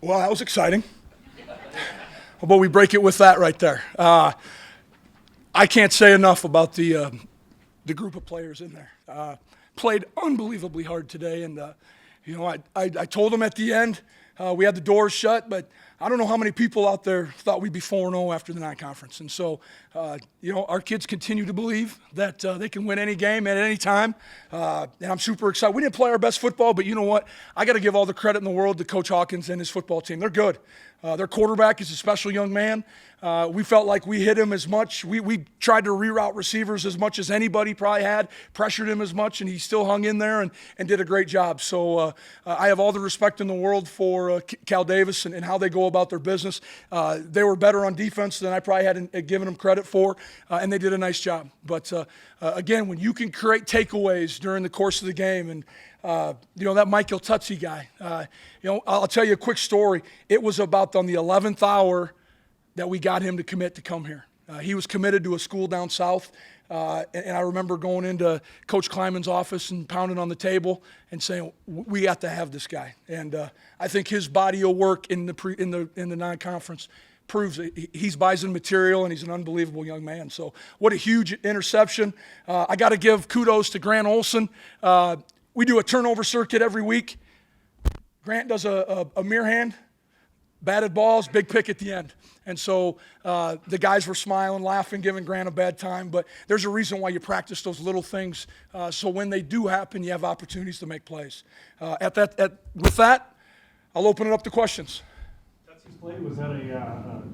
Well, that was exciting. How about we break it with that right there? I can't say enough about the group of players in there. Played unbelievably hard today, and I told them at the end we had the doors shut, but I don't know how many people out there thought we'd be 4-0 after the non-conference. And so, our kids continue to believe that they can win any game at any time, and I'm super excited. We didn't play our best football, but you know what? I got to give all the credit in the world to Coach Hawkins and his football team. They're good. Their quarterback is a special young man. We felt like we hit him as much. We tried to reroute receivers as much as anybody probably had, pressured him as much, and he still hung in there and did a great job. So I have all the respect in the world for Cal Davis and how they go about their business. They were better on defense than I probably had given them credit for, and they did a nice job. But again, when you can create takeaways during the course of the game, and that Michael Tutsie guy, I'll tell you a quick story. It was about on the 11th hour that we got him to commit to come here. He was committed to a school down south, and I remember going into Coach Kleiman's office and pounding on the table and saying, "We got to have this guy." And I think his body of work in the non-conference proves that he's Bison material, and he's an unbelievable young man. So what a huge interception. I got to give kudos to Grant Olson. We do a turnover circuit every week. Grant does a mirror hand, batted balls, big pick at the end. And so the guys were smiling, laughing, giving Grant a bad time. But there's a reason why you practice those little things. So when they do happen, you have opportunities to make plays. With that, I'll open it up to questions. Play? Was that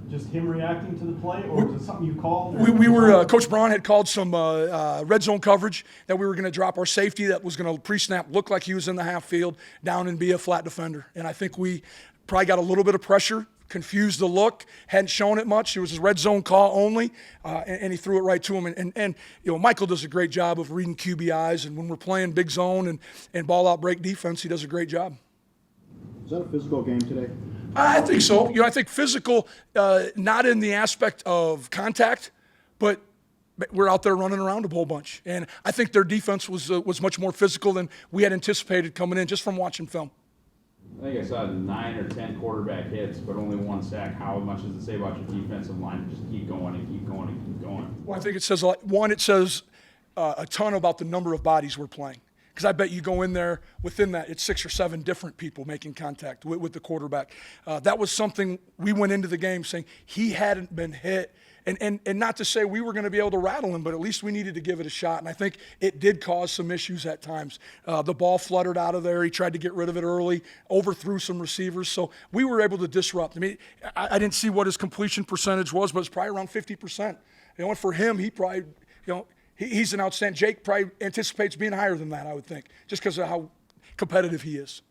just him reacting to the play, or was it something you called? We were Coach Braun had called some red zone coverage that we were going to drop our safety that was going to pre-snap, look like he was in the half field, down and be a flat defender. And I think we probably got a little bit of pressure, confused the look, hadn't shown it much. It was a red zone call only, and he threw it right to him. And Michael does a great job of reading QBIs, and when we're playing big zone and ball out break defense, he does a great job. Was that a physical game today? I think so. I think physical, not in the aspect of contact, but we're out there running around a whole bunch. And I think their defense was much more physical than we had anticipated coming in just from watching film. I think I saw 9 or 10 quarterback hits, but only 1 sack. How much does it say about your defensive line to just keep going and keep going and keep going? Well, I think it says, it says a ton about the number of bodies we're playing. Because I bet you go in there, within that, it's 6 or 7 different people making contact with the quarterback. That was something we went into the game saying he hadn't been hit. And not to say we were going to be able to rattle him, but at least we needed to give it a shot. And I think it did cause some issues at times. The ball fluttered out of there. He tried to get rid of it early, overthrew some receivers. So we were able to disrupt. I mean, I didn't see what his completion percentage was, but it's probably around 50%. And for him, he probably, he's an outstanding. Jake probably anticipates being higher than that, I would think, just because of how competitive he is.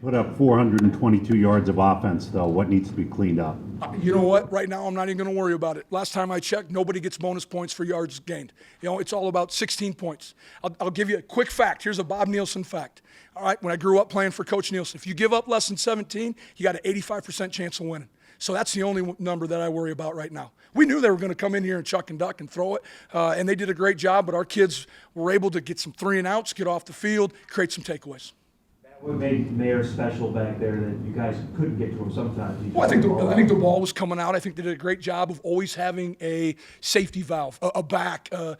Put up 422 yards of offense, though. What needs to be cleaned up? You know what? Right now, I'm not even going to worry about it. Last time I checked, nobody gets bonus points for yards gained. It's all about 16 points. I'll give you a quick fact. Here's a Bob Nielsen fact. All right, when I grew up playing for Coach Nielsen, if you give up less than 17, you got an 85% chance of winning. So that's the only number that I worry about right now. We knew they were going to come in here and chuck and duck and throw it, and they did a great job, but our kids were able to get some 3-and-outs, get off the field, create some takeaways. What made Mayer special back there that you guys couldn't get to him sometimes? Well, I think the ball was coming out. I think they did a great job of always having a safety valve, a back, a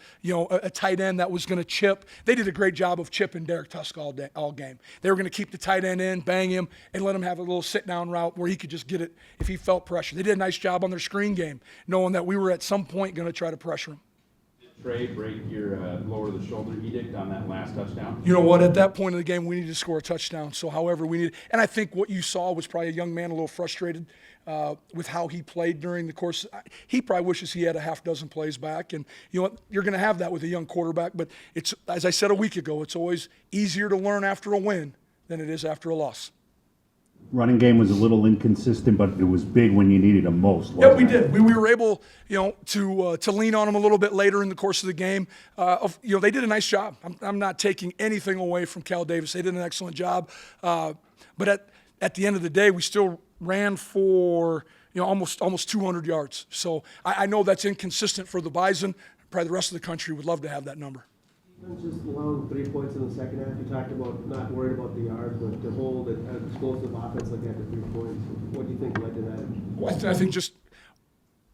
tight end that was going to chip. They did a great job of chipping Derek Tusk all game. They were going to keep the tight end in, bang him, and let him have a little sit-down route where he could just get it if he felt pressure. They did a nice job on their screen game, knowing that we were at some point going to try to pressure him. Trey break your lower the shoulder edict on that last touchdown? You know what? At that point of the game, we needed to score a touchdown. So however we needed, and I think what you saw was probably a young man a little frustrated with how he played during the course. He probably wishes he had a half dozen plays back. And you know what? You're going to have that with a young quarterback. But it's, as I said a week ago, it's always easier to learn after a win than it is after a loss. Running game was a little inconsistent, but it was big when you needed him most. Yeah, we did. We were able, to lean on them a little bit later in the course of the game. They did a nice job. I'm not taking anything away from Cal Davis. They did an excellent job. But at the end of the day, we still ran for almost 200 yards. So I know that's inconsistent for the Bison. Probably the rest of the country would love to have that number. Just allowing 3 points in the second half. You talked about not worried about the yards, but to hold an explosive offense like that to 3 points. What do you think led to that? Well, I think just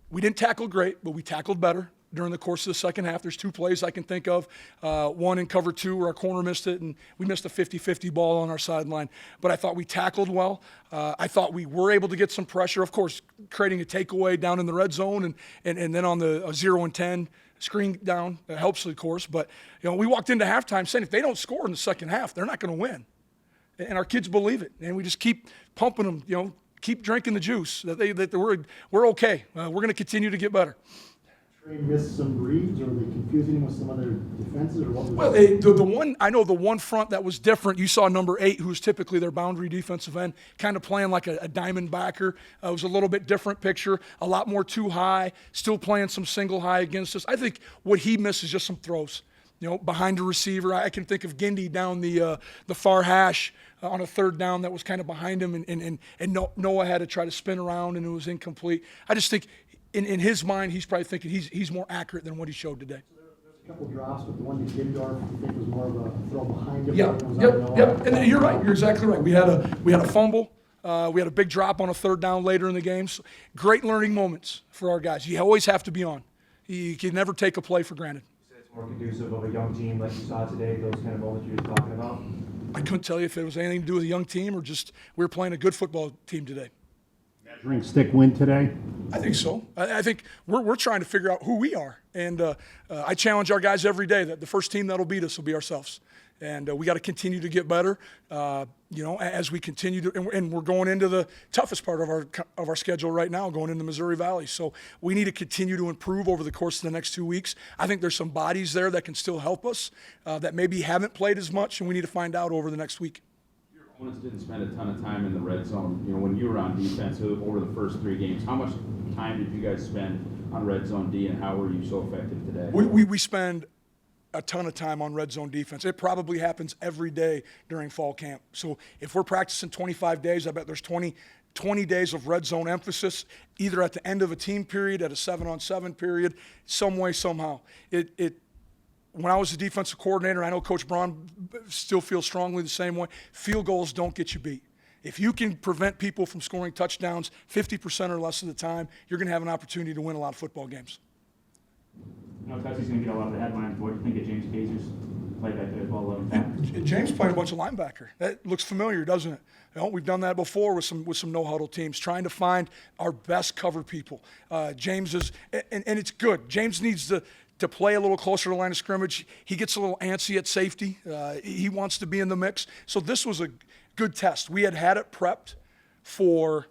we didn't tackle great, but we tackled better during the course of the second half. There's 2 plays I can think of. One in cover 2 where our corner missed it, and we missed a 50-50 ball on our sideline. But I thought we tackled well. I thought we were able to get some pressure, of course, creating a takeaway down in the red zone, and then on the 0 and 10 screen down helps, of course. But we walked into halftime saying if they don't score in the second half, they're not going to win. And our kids believe it, and we just keep pumping them. Keep drinking the juice. That we're okay. We're going to continue to get better. Trey missed some reads, or were they confusing him with some other defenses, or what was Well, the one front that was different, you saw number 8, who's typically their boundary defensive end, kind of playing like a diamond backer. It was a little bit different picture, a lot more too high, still playing some single high against us. I think what he missed is just some throws. Behind the receiver. I can think of Gindy down the far hash on a 3rd down that was kind of behind him, and Noah had to try to spin around, and it was incomplete. I just think in his mind, he's probably thinking he's more accurate than what he showed today. There's a couple drops, but the one to Gindorf, I think, was more of a throw behind him. Yep. And you're right. You're exactly right. We had a fumble. We had a big drop on a 3rd down later in the game. So great learning moments for our guys. You always have to be on. You can never take a play for granted. It's more conducive of a young team like you saw today, those kind of moments you were talking about? I couldn't tell you if it was anything to do with a young team or just we were playing a good football team today. Measuring stick win today? I think so. I think we're trying to figure out who we are. And I challenge our guys every day that the first team that'll beat us will be ourselves. And we got to continue to get better, as we continue to, and we're going into the toughest part of our schedule right now, going into Missouri Valley. So we need to continue to improve over the course of the next 2 weeks. I think there's some bodies there that can still help us that maybe haven't played as much, and we need to find out over the next week. Your opponents didn't spend a ton of time in the red zone. When you were on defense over the first 3 games, how much time did you guys spend on red zone D, and how were you so effective today? We spend a ton of time on red zone defense. It probably happens every day during fall camp. So if we're practicing 25 days, I bet there's 20 days of red zone emphasis, either at the end of a team period, at a 7-on-7 period, some way, somehow. When I was the defensive coordinator, I know Coach Braun still feels strongly the same way. Field goals don't get you beat. If you can prevent people from scoring touchdowns 50% or less of the time, you're going to have an opportunity to win a lot of football games. Tutsie's going to get a lot of the headlines. What do you think of James Kazer's play back there as well? 11 times? James playing a bunch of linebacker. That looks familiar, doesn't it? We've done that before with some no-huddle teams, trying to find our best cover people. James is, and it's good. James needs to play a little closer to the line of scrimmage. He gets a little antsy at safety. He wants to be in the mix. So this was a good test. We had it prepped for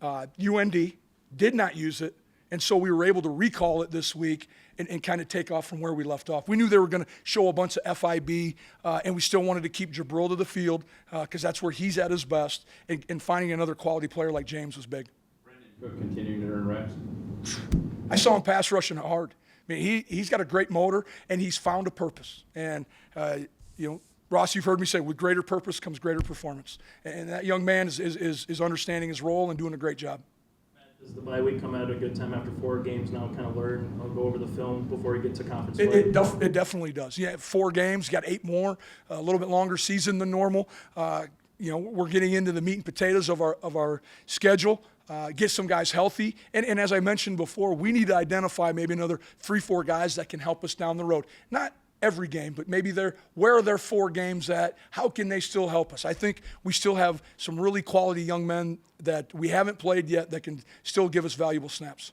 UND, did not use it, and so we were able to recall it this week and kind of take off from where we left off. We knew they were going to show a bunch of FIB, and we still wanted to keep Jabril to the field because that's where he's at his best, and finding another quality player like James was big. Brendan Cook continuing to earn reps? I saw him pass rushing hard. I mean, he's got a great motor, and he's found a purpose. And, Ross, you've heard me say, with greater purpose comes greater performance. And that young man is understanding his role and doing a great job. Does the bye week come at a good time after 4 games now, kind of learn, go over the film before you get to conference play? It definitely does. Yeah, 4 games, you got 8 more, a little bit longer season than normal. We're getting into the meat and potatoes of our schedule. Get some guys healthy. And as I mentioned before, we need to identify maybe another 3-4 guys that can help us down the road. Not every game, but maybe where are their 4 games at? How can they still help us? I think we still have some really quality young men that we haven't played yet that can still give us valuable snaps.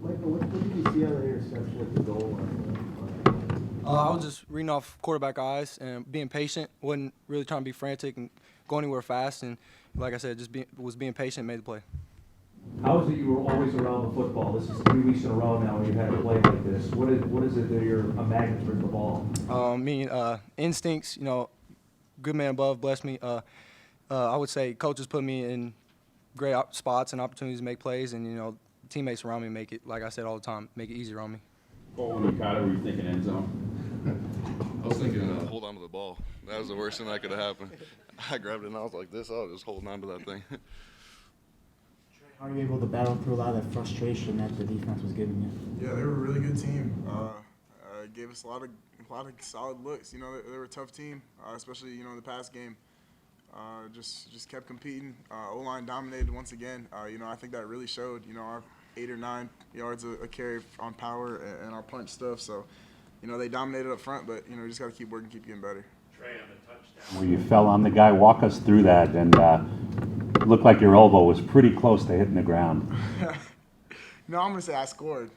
Michael, what did you see on the interception at the goal line? I was just reading off quarterback eyes and being patient. Wasn't really trying to be frantic and go anywhere fast. And like I said, was being patient, made the play. How is it you were always around the football? This is 3 weeks in a row now when you've had a play like this. What is it that you're a magnet for the ball? Instincts, good man above, bless me. I would say coaches put me in great spots and opportunities to make plays, and, teammates around me make it, like I said all the time, make it easier on me. When you caught it, were you thinking end zone? I was thinking hold on to the ball. That was the worst thing that could have happened. I grabbed it and I was like this. I was just holding on to that thing. How are you able to battle through a lot of that frustration that the defense was giving you? Yeah, they were a really good team. gave us a lot of solid looks. You know, they were a tough team, especially, you know, in the past game. Just kept competing. O-line dominated once again. You know, I think that really showed. You know, our 8 or 9 yards a carry on power and our punch stuff. So, you know, they dominated up front, but, you know, we just got to keep working, keep getting better. Trey on the touchdown. Where you fell on the guy, walk us through that, and it looked like your elbow was pretty close to hitting the ground. No, I'm going to say I scored.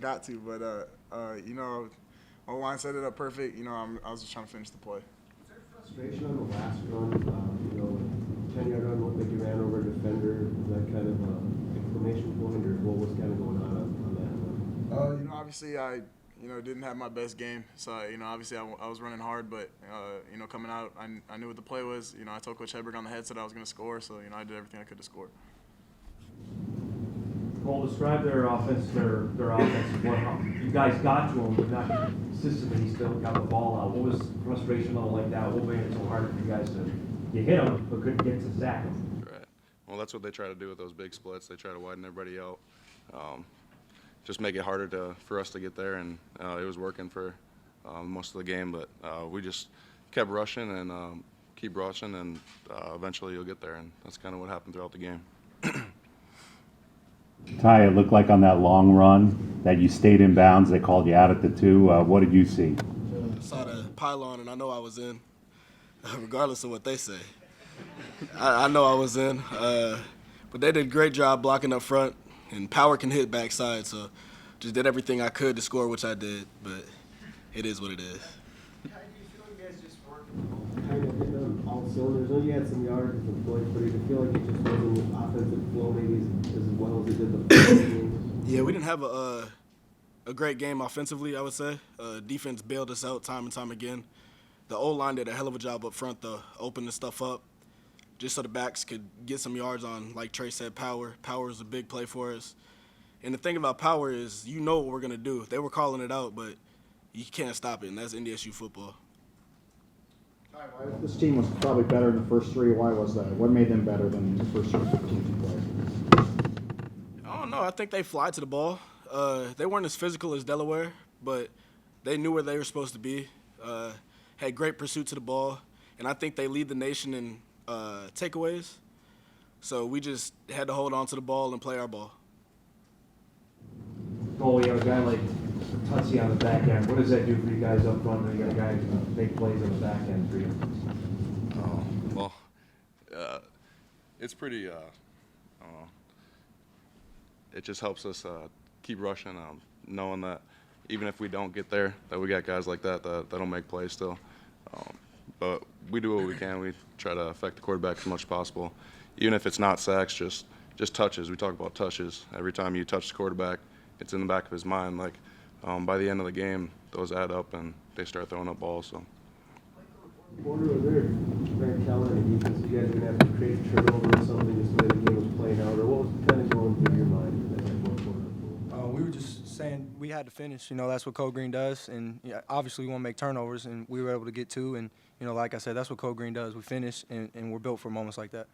Got to, but, you know, O-line set it up perfect. You know, I was just trying to finish the play. Frustration on the last run, you know, 10-yard run looked like you ran over a defender. Was that kind of an exclamation point, or what was kind of going on that run? You know, obviously I, you know, didn't have my best game. So, you know, obviously I was running hard, but, you know, coming out, I knew what the play was. You know, I told Coach Hedberg on the headset I was going to score, so, you know, I did everything I could to score. Cole, describe their offense. Their offense. You guys got to them, but not consistently. He still got the ball out. What was frustration level like that? What made it so hard for you guys to hit them, but couldn't get to sack them? Right. Well, that's what they try to do with those big splits. They try to widen everybody out, just make it harder for us to get there, and it was working for most of the game. But we just kept rushing and keep rushing, and eventually you'll get there. And that's kind of what happened throughout the game. Ty, it looked like on that long run that you stayed in bounds. They called you out at the 2. What did you see? I saw the pylon, and I know I was in, regardless of what they say. I know I was in. But they did a great job blocking up front, and power can hit backside, so just did everything I could to score, which I did. But it is what it is. How do you feel you guys just working kind of hitting on all cylinders? I know you had some yards and some points, but did you feel like it just wasn't the offensive flow maybe as well as it did the first games? Yeah, we didn't have a great game offensively, I would say. Defense bailed us out time and time again. The O-line did a hell of a job up front to open the stuff up, just so the backs could get some yards on, like Trey said, power. Power is a big play for us. And the thing about power is you know what we're going to do. They were calling it out, but you can't stop it, and that's NDSU football. This team was probably better in the first 3. Why was that? What made them better than the first 3 teams you played? I don't know. I think they fly to the ball. They weren't as physical as Delaware, but they knew where they were supposed to be. Had great pursuit to the ball, and I think they lead the nation in takeaways. So we just had to hold on to the ball and play our ball. Cole, you have a guy like Tutsie on the back end. What does that do for you guys up front when you got a guy who can make plays on the back end for you? Well, it's pretty. It just helps us keep rushing, knowing that even if we don't get there, that we got guys like that'll make plays still. But we do what we can. We try to affect the quarterback as much as possible, even if it's not sacks, just touches. We talk about touches. Every time you touch the quarterback, it's in the back of his mind. Like by the end of the game, those add up and they start throwing up balls. So. Quarter was there, Grant Keller and defense, you guys are going to have to create a turnover or something just the way the game was playing out, or what was kind of going through your mind for that quarter? We were just saying we had to finish. You know, that's what Code Green does, and yeah, obviously we want to make turnovers, and we were able to get 2. And you know, like I said, that's what Code Green does. We finish, and we're built for moments like that.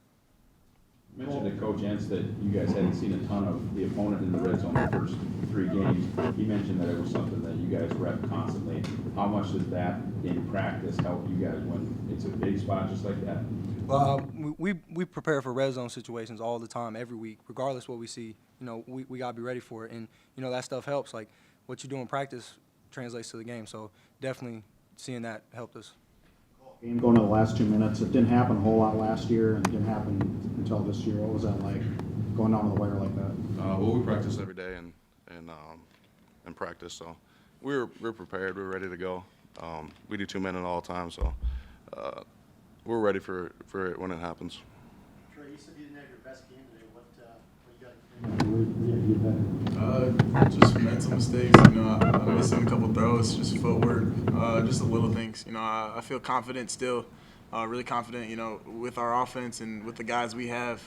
You mentioned to Coach Entz that you guys hadn't seen a ton of the opponent in the red zone the first 3 games. He mentioned that it was something that you guys rep constantly. How much does that in practice help you guys when it's a big spot just like that? Well, we prepare for red zone situations all the time, every week, regardless what we see. You know, we got to be ready for it. And, you know, that stuff helps. Like, what you do in practice translates to the game. So definitely seeing that helped us. Game going to the last 2 minutes. It didn't happen a whole lot last year, and it didn't happen until this year. What was that like, going down to the wire like that? Well, we practice every day and practice, so we're prepared. We're ready to go. We do 2-minute all the time, so we're ready for it when it happens. Trey, you said you didn't have your best game today. What you got? Just mental mistakes. You know, I missing a couple throws, just footwork, just the little things. You know, I feel confident still, really confident. You know, with our offense and with the guys we have,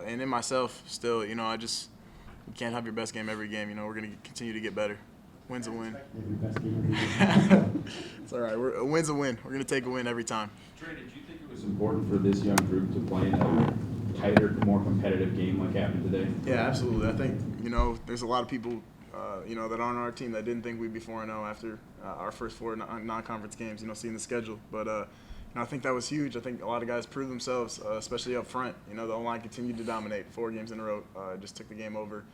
and in myself still. You know, you can't have your best game every game. You know, we're gonna continue to get better. Win's a win. It's all right. A win's a win. We're gonna take a win every time. Trey, did you think it was important for this young group to play in a tighter, more competitive game like happened today? Yeah, absolutely. I think, you know, there's a lot of people you know, that aren't on our team that didn't think we'd be 4-0 after our first 4 non-conference games, you know, seeing the schedule. But, you know, I think that was huge. I think a lot of guys proved themselves, especially up front. You know, the O-line continued to dominate 4 games in a row, just took the game over.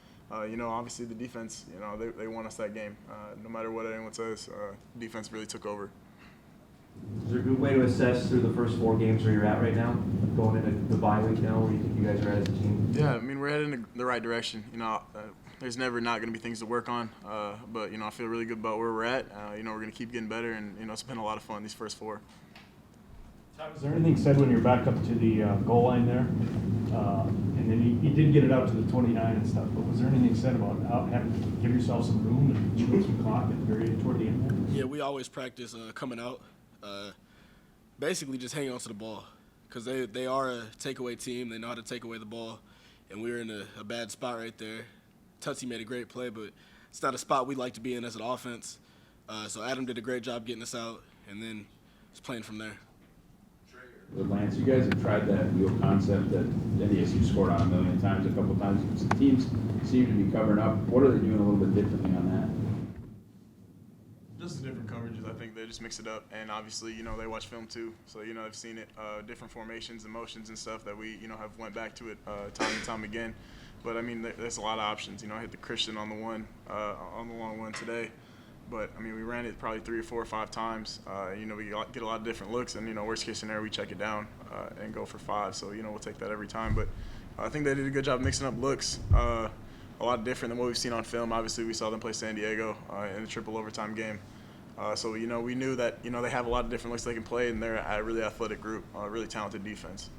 You know, obviously the defense, you know, they won us that game. No matter what anyone says, defense really took over. Is there a good way to assess through the first 4 games where you're at right now, going into the bye week now, where you think you guys are at as a team? Yeah, I mean, we're heading in the right direction. You know, there's never not going to be things to work on, but, you know, I feel really good about where we're at. You know, we're going to keep getting better, and, you know, it's been a lot of fun these first 4. Was there anything said when you're back up to the goal line there? And then you did get it out to the 29 and stuff, but was there anything said about having to give yourself some room and chew some clock at the very toward the end there? Yeah, we always practice coming out, basically just hanging on to the ball, because they are a takeaway team. They know how to take away the ball, and we were in a bad spot right there. Tutsie made a great play, but it's not a spot we like to be in as an offense. So Adam did a great job getting us out, and then just playing from there. Lance, you guys have tried that wheel concept that NDSU scored on a million times, a couple times. Some teams seem to be covering up. What are they doing a little bit differently on that? Just the different coverages. I think they just mix it up, and obviously, you know, they watch film too, so you know they've seen it, different formations, emotions, and stuff that we, you know, have went back to it time and time again. But I mean, there's a lot of options. You know, I hit the Christian on the long one today. But, I mean, we ran it probably 3 or 4 or 5 times. You know, we get a lot of different looks, and, you know, worst case scenario, we check it down and go for 5. So, you know, we'll take that every time. But I think they did a good job mixing up looks, a lot different than what we've seen on film. Obviously, we saw them play San Diego in a triple overtime game. So, you know, we knew that, you know, they have a lot of different looks they can play, and they're a really athletic group, a really talented defense.